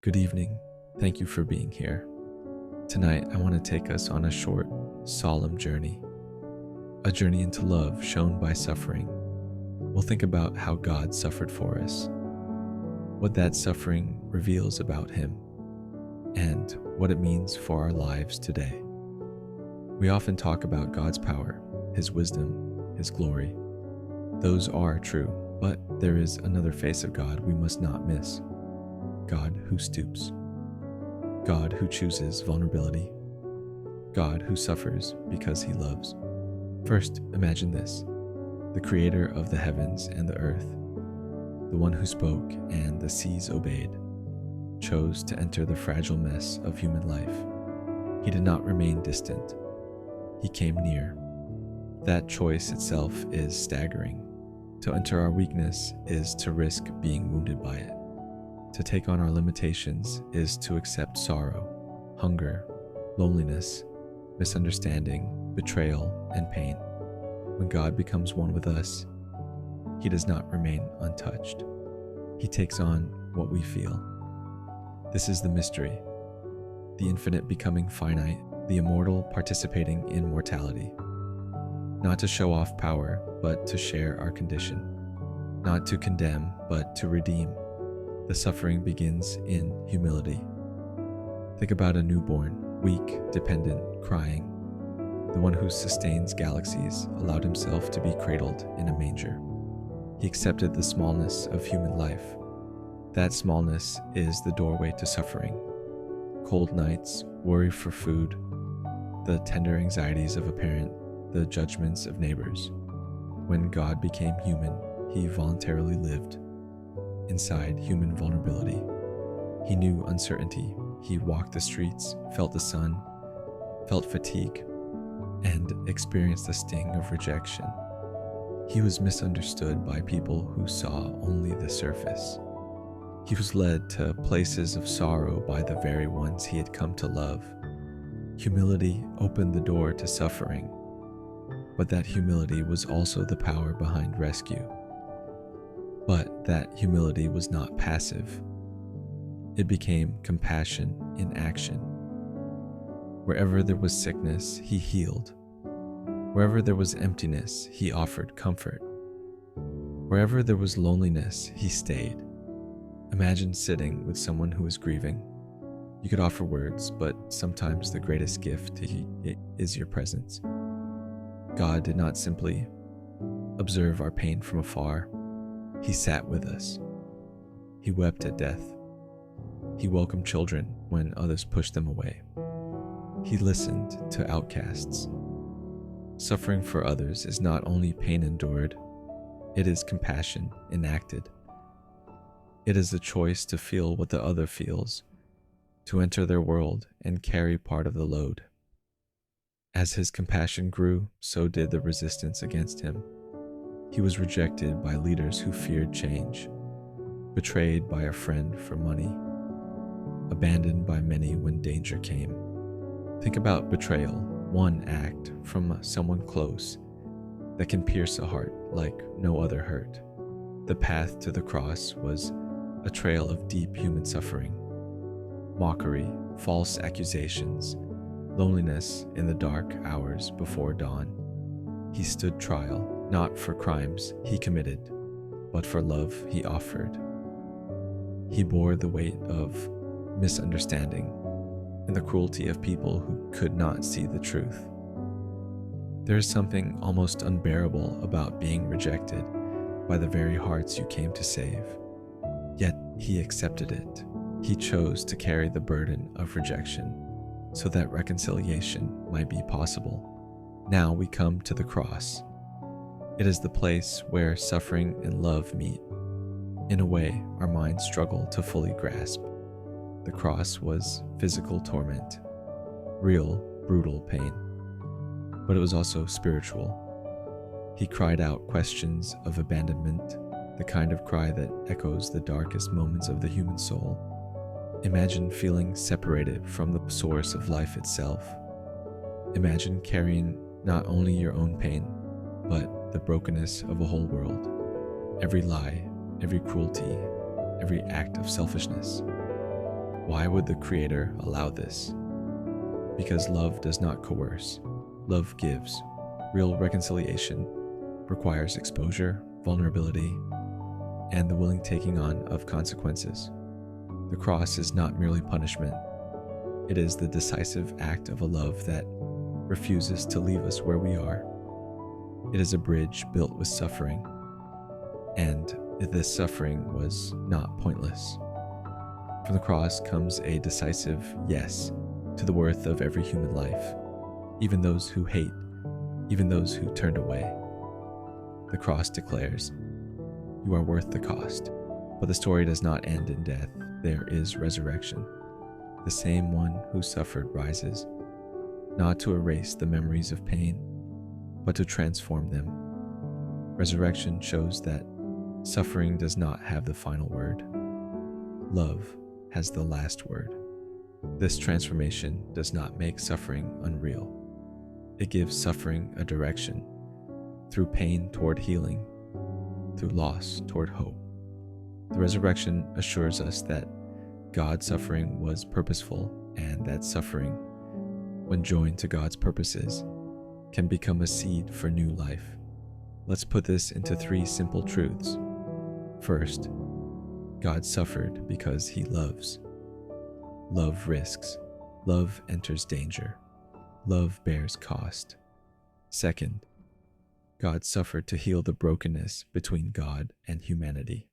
Good evening. Thank you for being here. Tonight, I want to take us on a short, solemn journey. A journey into love shown by suffering. We'll think about how God suffered for us, what that suffering reveals about Him, and what it means for our lives today. We often talk about God's power, His wisdom, His glory. Those are true, but there is another face of God we must not miss. God who stoops. God who chooses vulnerability. God who suffers because He loves. First, imagine this: the Creator of the heavens and the earth, the one who spoke and the seas obeyed, chose to enter the fragile mess of human life. He did not remain distant. He came near. That choice itself is staggering. To enter our weakness is to risk being wounded by it. To take on our limitations is to accept sorrow, hunger, loneliness, misunderstanding, betrayal, and pain. When God becomes one with us, He does not remain untouched. He takes on what we feel. This is the mystery: the infinite becoming finite, the immortal participating in mortality. Not to show off power, but to share our condition. Not to condemn, but to redeem. The suffering begins in humility. Think about a newborn, weak, dependent, crying. The one who sustains galaxies allowed Himself to be cradled in a manger. He accepted the smallness of human life. That smallness is the doorway to suffering. Cold nights, worry for food, the tender anxieties of a parent, the judgments of neighbors. When God became human, He voluntarily lived inside human vulnerability. He knew uncertainty. He walked the streets, felt the sun, felt fatigue, and experienced the sting of rejection. He was misunderstood by people who saw only the surface. He was led to places of sorrow by the very ones He had come to love. Humility opened the door to suffering, but that humility was also the power behind rescue. But that humility was not passive. It became compassion in action. Wherever there was sickness, He healed. Wherever there was emptiness, He offered comfort. Wherever there was loneliness, He stayed. Imagine sitting with someone who is grieving. You could offer words, but sometimes the greatest gift is your presence. God did not simply observe our pain from afar. He sat with us. He wept at death. He welcomed children when others pushed them away. He listened to outcasts. Suffering for others is not only pain endured, it is compassion enacted. It is the choice to feel what the other feels, to enter their world and carry part of the load. As His compassion grew, so did the resistance against Him. He was rejected by leaders who feared change, betrayed by a friend for money, abandoned by many when danger came. Think about betrayal, one act from someone close that can pierce a heart like no other hurt. The path to the cross was a trail of deep human suffering, mockery, false accusations, loneliness in the dark hours before dawn. He stood trial, not for crimes He committed, but for love He offered. He bore the weight of misunderstanding and the cruelty of people who could not see the truth. There is something almost unbearable about being rejected by the very hearts you came to save. Yet He accepted it. He chose to carry the burden of rejection so that reconciliation might be possible. Now we come to the cross. It is the place where suffering and love meet. In a way, our minds struggle to fully grasp. The cross was physical torment, real, brutal pain, but it was also spiritual. He cried out questions of abandonment, the kind of cry that echoes the darkest moments of the human soul. Imagine feeling separated from the source of life itself. Imagine carrying not only your own pain, but the brokenness of a whole world. Every lie, every cruelty, every act of selfishness. Why would the Creator allow this? Because love does not coerce, love gives. Real reconciliation requires exposure, vulnerability, and the willing taking on of consequences. The cross is not merely punishment, it is the decisive act of a love that refuses to leave us where we are. It is a bridge built with suffering, and this suffering was not pointless. From the cross comes a decisive yes to the worth of every human life, even those who hate, even those who turned away. The cross declares, "You are worth the cost." But the story does not end in death. There is resurrection. The same one who suffered rises, not to erase the memories of pain, but to transform them. Resurrection shows that suffering does not have the final word. Love has the last word. This transformation does not make suffering unreal. It gives suffering a direction, through pain toward healing, through loss toward hope. The resurrection assures us that God's suffering was purposeful, and that suffering, when joined to God's purposes, can become a seed for new life. Let's put this into 3 simple truths. First, God suffered because he loves. Love risks. Love enters danger. Love bears cost. Second, God suffered to heal the brokenness between God and humanity.